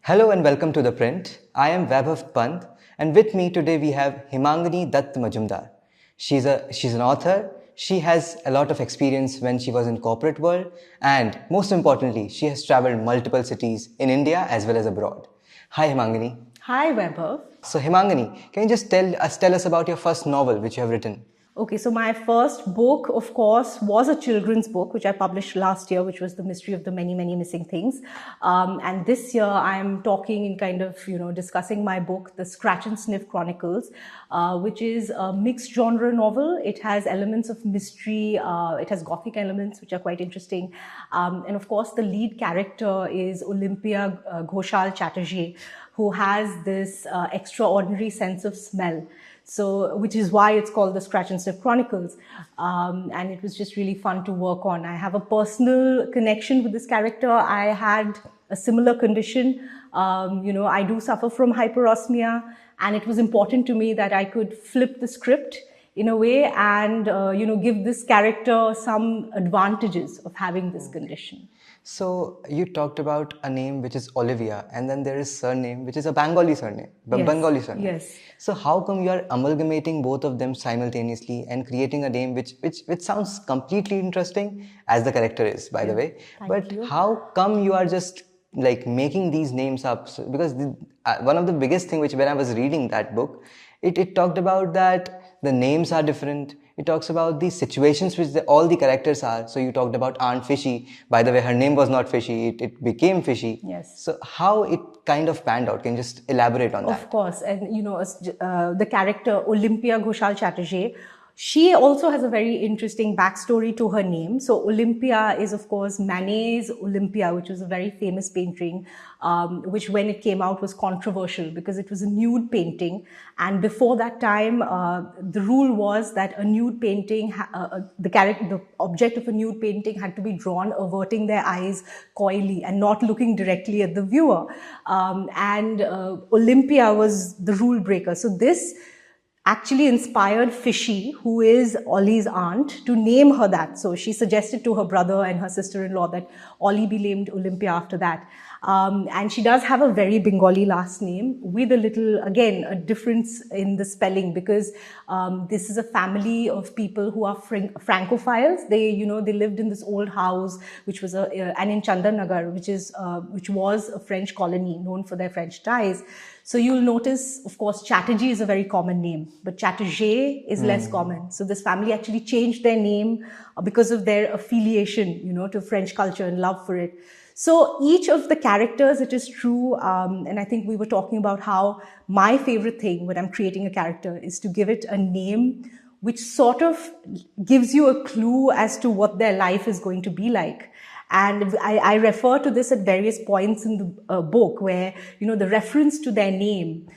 Hello and welcome to ThePrint. I am Vaibhav Pant, and with me today we have Hemangini Dutta Majumdar. She's an author. She has a lot of experience when she was in corporate world, and most importantly, she has traveled multiple cities in India as well as abroad. Hi Hemangini. Hi, Vaibhav. So Hemangini, can you just tell us about your first novel which you have written? Okay, so my first book, of course, was a children's book, which I published last year, which was The Mystery of the Many, Many Missing Things. And this year, I'm talking in kind of, discussing my book, The Scratch and Sniff Chronicles, which is a mixed genre novel. It has elements of mystery. It has gothic elements, which are quite interesting. And of course, the lead character is Olympia Ghoshal Chatterjee, who has this extraordinary sense of smell. So, which is why it's called the Scratch and Sniff Chronicles. And it was just really fun to work on. I have a personal connection with this character. I had a similar condition. I do suffer from hyperosmia, and it was important to me that I could flip the script in a way and, give this character some advantages of having this condition. So you talked about a name which is Olivia, and then there is surname which is a Bengali surname. Bengali surname. Yes. So how come you are amalgamating both of them simultaneously and creating a name which sounds completely interesting, as the character is, by the way. Thank you. How come you are just like making these names up? So, because one of the biggest thing which when I was reading that book, it talked about that the names are different. It talks about the situations which all the characters are. So you talked about Aunt Fishy. By the way, her name was not Fishy. It became Fishy. Yes. So how it kind of panned out? Can you just elaborate on that? Of course. And, the character Olympia Ghoshal Chatterjee, she also has a very interesting backstory to her name. So Olympia is, of course, Manet's Olympia, which was a very famous painting, which when it came out was controversial because it was a nude painting. And before that time, the rule was that a nude painting, the object of a nude painting had to be drawn averting their eyes coyly and not looking directly at the viewer. Olympia was the rule breaker. So this actually inspired Fishy, who is Ollie's aunt, to name her that. So she suggested to her brother and her sister-in-law that Ollie be named Olympia after that. And she does have a very Bengali last name with a little, again, a difference in the spelling because this is a family of people who are Francophiles. They lived in this old house, which was and in Chandanagar, which was a French colony known for their French ties. So you'll notice, of course, Chatterjee is a very common name, but Chatterjee is less common. So this family actually changed their name because of their affiliation, to French culture and love for it. So each of the characters, it is true, and I think we were talking about how my favorite thing when I'm creating a character is to give it a name which sort of gives you a clue as to what their life is going to be like. And I refer to this at various points in the book where, the reference to their name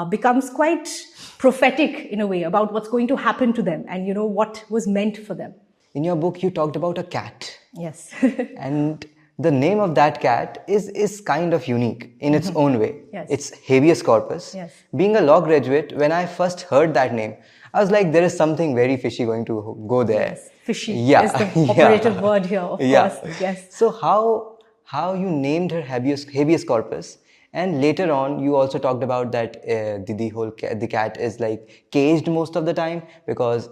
becomes quite prophetic in a way about what's going to happen to them and, what was meant for them. In your book, you talked about a cat. Yes. And the name of that cat is kind of unique in its own way. Yes. It's Habeas Corpus. Yes. Being a law graduate, when I first heard that name, I was like, there is something very fishy going to go there. Yes, fishy is the operative word here, of course. Yes. So how you named her Habeas Corpus, and later on you also talked about that the cat is like caged most of the time because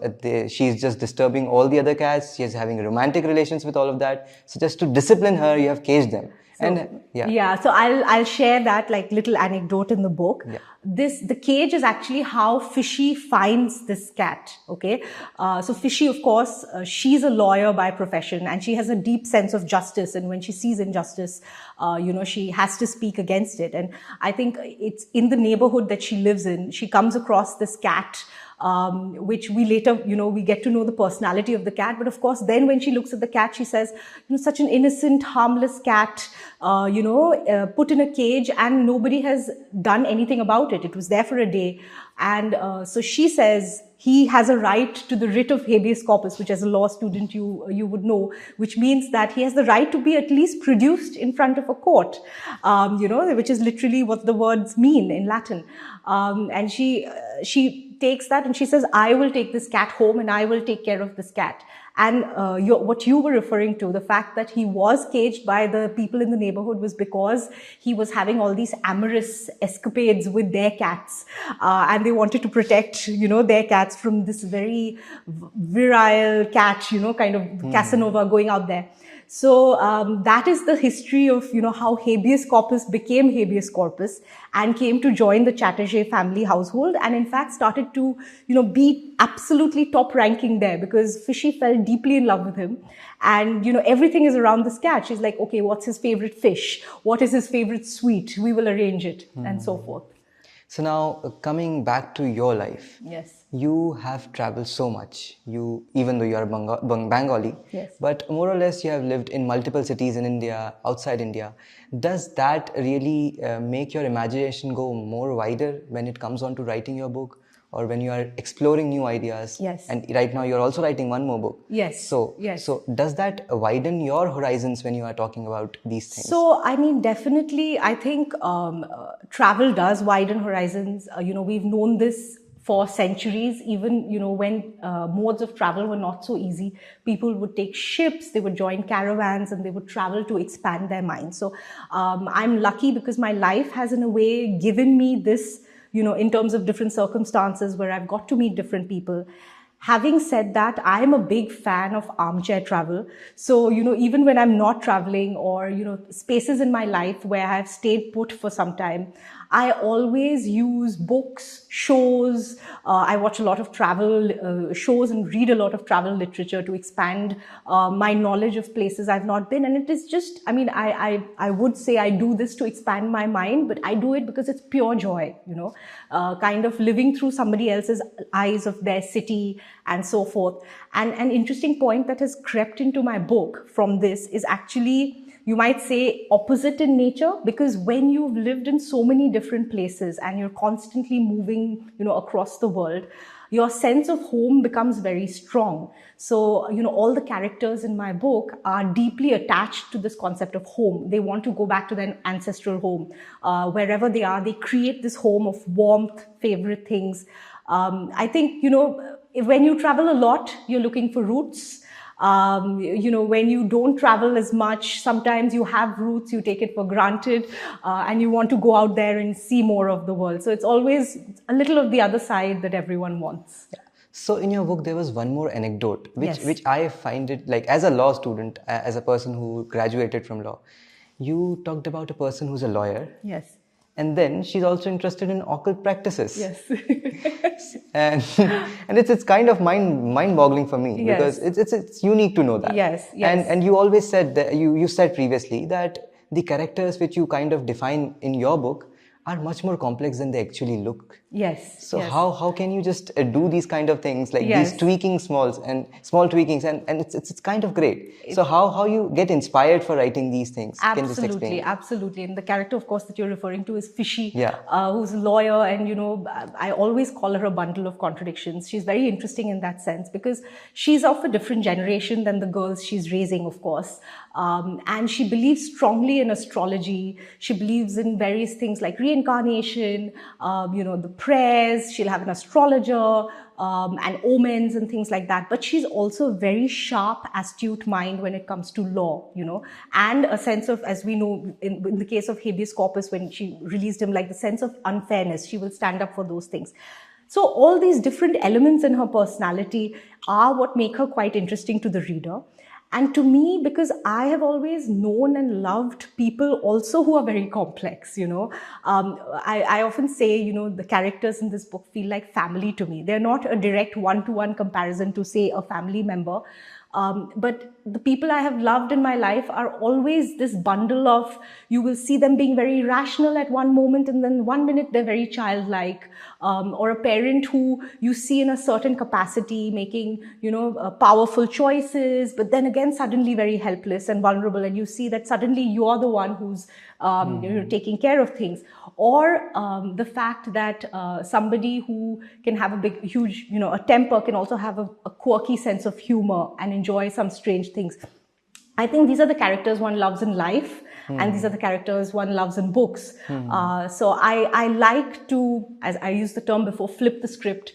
she's just disturbing all the other cats. She's having romantic relations with all of that. So just to discipline her, you have caged them. So I'll share that like little anecdote in the book. Yeah. The cage is actually how Fishy finds this cat. Okay. So Fishy, of course, she's a lawyer by profession and she has a deep sense of justice. And when she sees injustice, she has to speak against it. And I think it's in the neighborhood that she lives in. She comes across this cat, which we later, we get to know the personality of the cat. But of course, then when she looks at the cat, she says, such an innocent, harmless cat, put in a cage and nobody has done anything about it. It was there for a day. And so she says he has a right to the writ of habeas corpus, which as a law student you would know, which means that he has the right to be at least produced in front of a court, which is literally what the words mean in Latin. And she she takes that and she says, I will take this cat home and I will take care of this cat. And what you were referring to, the fact that he was caged by the people in the neighborhood, was because he was having all these amorous escapades with their cats. And they wanted to protect, their cats from this very virile cat, kind of Casanova going out there. So that is the history of, how habeas corpus became habeas corpus and came to join the Chatterjee family household, and in fact started to, be absolutely top ranking there, because Fishy fell deeply in love with him. And, everything is around this cat. She's like, okay, what's his favorite fish? What is his favorite sweet? We will arrange it, and so forth. So now, coming back to your life. Yes. You have traveled so much. Even though you are Bengali, yes, but more or less you have lived in multiple cities in India, outside India. Does that really make your imagination go more wider when it comes on to writing your book, or when you are exploring new ideas? Yes. And right now you're also writing one more book. Yes. So does that widen your horizons when you are talking about these things? So, I mean, definitely, I think travel does widen horizons. We've known this for centuries. Even, when modes of travel were not so easy, people would take ships, they would join caravans, and they would travel to expand their minds. So I'm lucky because my life has in a way given me this, in terms of different circumstances where I've got to meet different people. Having said that, I'm a big fan of armchair travel. So, even when I'm not traveling, or, spaces in my life where I've stayed put for some time, I always use books, shows. I watch a lot of travel shows and read a lot of travel literature to expand my knowledge of places I've not been. And it is just, I would say I do this to expand my mind, but I do it because it's pure joy, kind of living through somebody else's eyes of their city and so forth. And an interesting point that has crept into my book from this is actually, you might say, opposite in nature, because when you've lived in so many different places and you're constantly moving, across the world, your sense of home becomes very strong. So, all the characters in my book are deeply attached to this concept of home. They want to go back to their ancestral home. Wherever they are, they create this home of warmth, favorite things. I think, when you travel a lot, you're looking for roots. When you don't travel as much, sometimes you have roots, you take it for granted, and you want to go out there and see more of the world. So it's always a little of the other side that everyone wants. Yeah. So in your book, there was one more anecdote, which I find it, like, as a law student, as a person who graduated from law, you talked about a person who's a lawyer. Yes. And then she's also interested in occult practices. Yes. and it's kind of mind-boggling for me, yes, because it's unique to know that. Yes. And you always said that you said previously that the characters which you kind of define in your book are much more complex than they actually look. Yes. So yes. how can you just do these kind of things, like yes, these small tweakings, and it's kind of great. So how you get inspired for writing these things? Absolutely, can you just explain? Absolutely. And the character, of course, that you're referring to is Fishy, yeah, who's a lawyer, and I always call her a bundle of contradictions. She's very interesting in that sense because she's of a different generation than the girls she's raising, of course. And she believes strongly in astrology. She believes in various things like reincarnation, the prayers. She'll have an astrologer, and omens and things like that. But she's also a very sharp, astute mind when it comes to law, and a sense of, as we know, in the case of Habeas Corpus, when she released him, like the sense of unfairness, she will stand up for those things. So all these different elements in her personality are what make her quite interesting to the reader. And to me, because I have always known and loved people also who are very complex, I often say, the characters in this book feel like family to me. They're not a direct one-to-one comparison to, say, a family member. But the people I have loved in my life are always this bundle of, you will see them being very rational at one moment, and then one minute they're very childlike, or a parent who you see in a certain capacity making, powerful choices, but then again suddenly very helpless and vulnerable, and you see that suddenly you're the one who's taking care of things. Or the fact that somebody who can have a huge a temper can also have a quirky sense of humor and enjoy some strange things. I think these are the characters one loves in life. and these are the characters one loves in books. So I like to, as I used the term before, flip the script,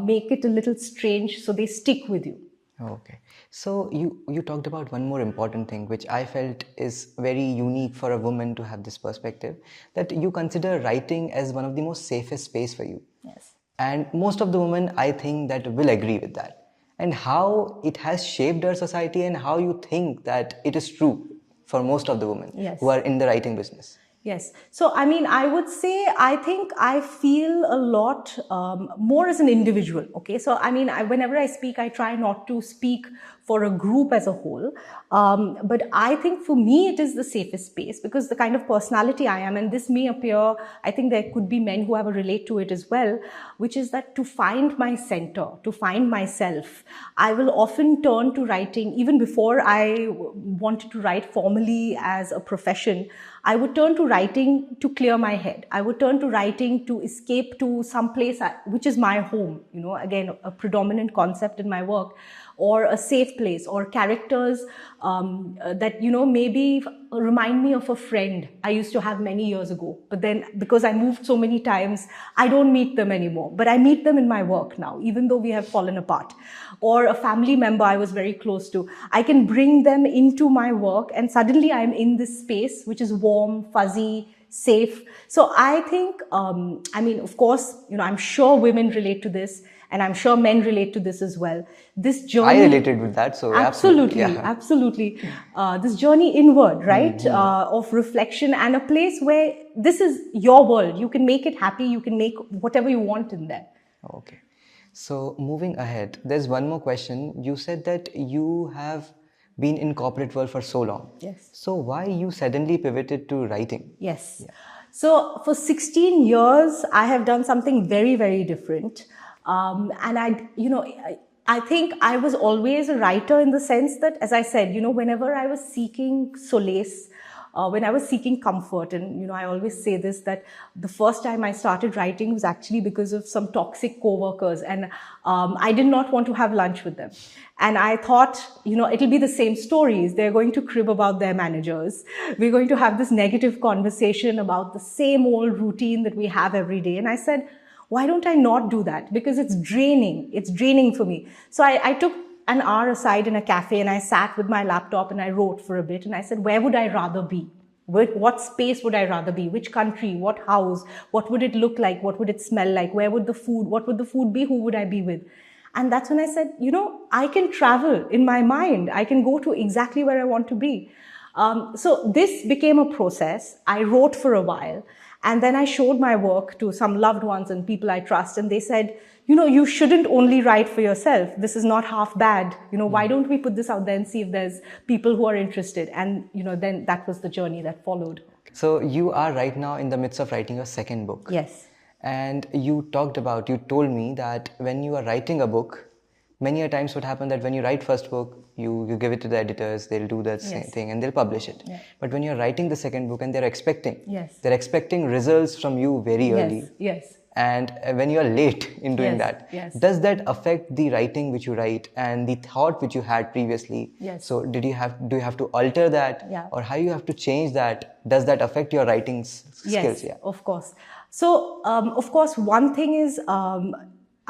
make it a little strange so they stick with you. Okay. So you talked about one more important thing, which I felt is very unique for a woman to have this perspective, that you consider writing as one of the most safest space for you. Yes. And most of the women, I think, that will agree with that. And how it has shaped our society, and how you think that it is true for most of the women who are in the writing business. Yes. So, I mean, I would say, I think I feel a lot more as an individual. Okay. So, I mean, whenever I speak, I try not to speak for a group as a whole. But I think for me, it is the safest space because the kind of personality I am, and this may appear, I think there could be men who ever relate to it as well, which is that to find my center, to find myself, I will often turn to writing. Even before I wanted to write formally as a profession, I would turn to writing to clear my head. I would turn to writing to escape to some place which is my home, you know, again, a predominant concept in my work, or a safe place, or characters that, you know, maybe remind me of a friend I used to have many years ago. But then because I moved so many times, I don't meet them anymore. But I meet them in my work now, even though we have fallen apart. Or a family member I was very close to. I can bring them into my work and suddenly I'm in this space which is warm, fuzzy, safe. So I think, I mean, of course, you know, I'm sure women relate to this. And I'm sure men relate to this as well. This journey, I related with that, so absolutely. This journey inward, right, of reflection, and a place where this is your world. You can make it happy. You can make whatever you want in there. Okay. So moving ahead, there's one more question. You said that you have been in corporate world for so long. Yes. So why you suddenly pivoted to writing? Yes. Yeah. So for 16 years, I have done something very, very different. And I think I was always a writer in the sense that, as I said, you know, whenever I was seeking solace, when I was seeking comfort, and, you know, I always say this, that the first time I started writing was actually because of some toxic co-workers, and I did not want to have lunch with them. And I thought, you know, it'll be the same stories. They're going to crib about their managers. We're going to have this negative conversation about the same old routine that we have every day. And I said, why don't I not do that? Because it's draining. It's draining for me. So I took an hour aside in a cafe and I sat with my laptop and I wrote for a bit. And I said, where would I rather be? What space would I rather be? Which country? What house? What would it look like? What would it smell like? Where would the food? What would the food be? Who would I be with? And that's when I said, you know, I can travel in my mind. I can go to exactly where I want to be. So this became a process. I wrote for a while. And then I showed my work to some loved ones and people I trust. And they said, you know, you shouldn't only write for yourself. This is not half bad. You know, why don't we put this out there and see if there's people who are interested? And, you know, then that was the journey that followed. So you are right now in the midst of writing your second book. Yes. And you told me that when you are writing a book, many a times what happens that when you write first book, you give it to the editors, they'll do that same thing and they'll publish it. Yeah. But when you're writing the second book and they're expecting results from you very early. Yes. And when you are late in doing that, does that affect the writing which you write and the thought which you had previously? Yes. So do you have to alter that? Yeah. Or how you have to change that? Does that affect your writing skills? Yes, of course. So, of course, one thing is,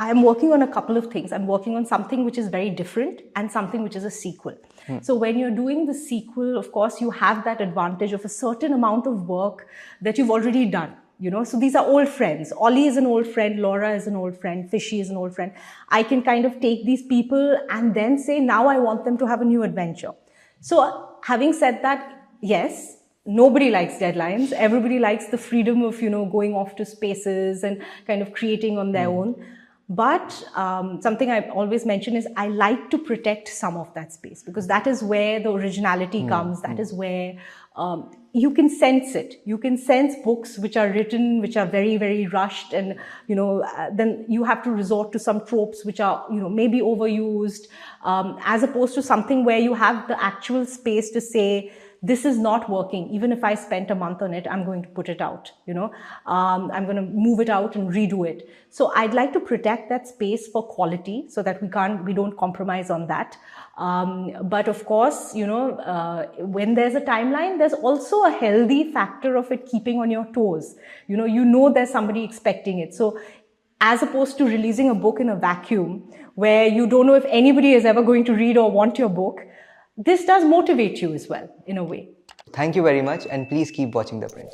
I am working on a couple of things. I'm working on something which is very different and something which is a sequel. So when you're doing the sequel, of course, you have that advantage of a certain amount of work that you've already done. You know, so these are old friends. Ollie is an old friend. Laura is an old friend. Fishy is an old friend. I can kind of take these people and then say, now I want them to have a new adventure. So having said that, yes, nobody likes deadlines. Everybody likes the freedom of, you know, going off to spaces and kind of creating on their own. But something I always mention is I like to protect some of that space because that is where the originality comes. That is where you can sense it. You can sense books which are written, which are very, very rushed. And, you know, then you have to resort to some tropes which are, you know, maybe overused, as opposed to something where you have the actual space to say, this is not working. Even if I spent a month on it, I'm going to put it out, I'm going to move it out and redo it. So I'd like to protect that space for quality so that we don't compromise on that. But of course, when there's a timeline, there's also a healthy factor of it keeping on your toes. There's somebody expecting it. So as opposed to releasing a book in a vacuum where you don't know if anybody is ever going to read or want your book, this does motivate you as well, in a way. Thank you very much, and please keep watching The Print.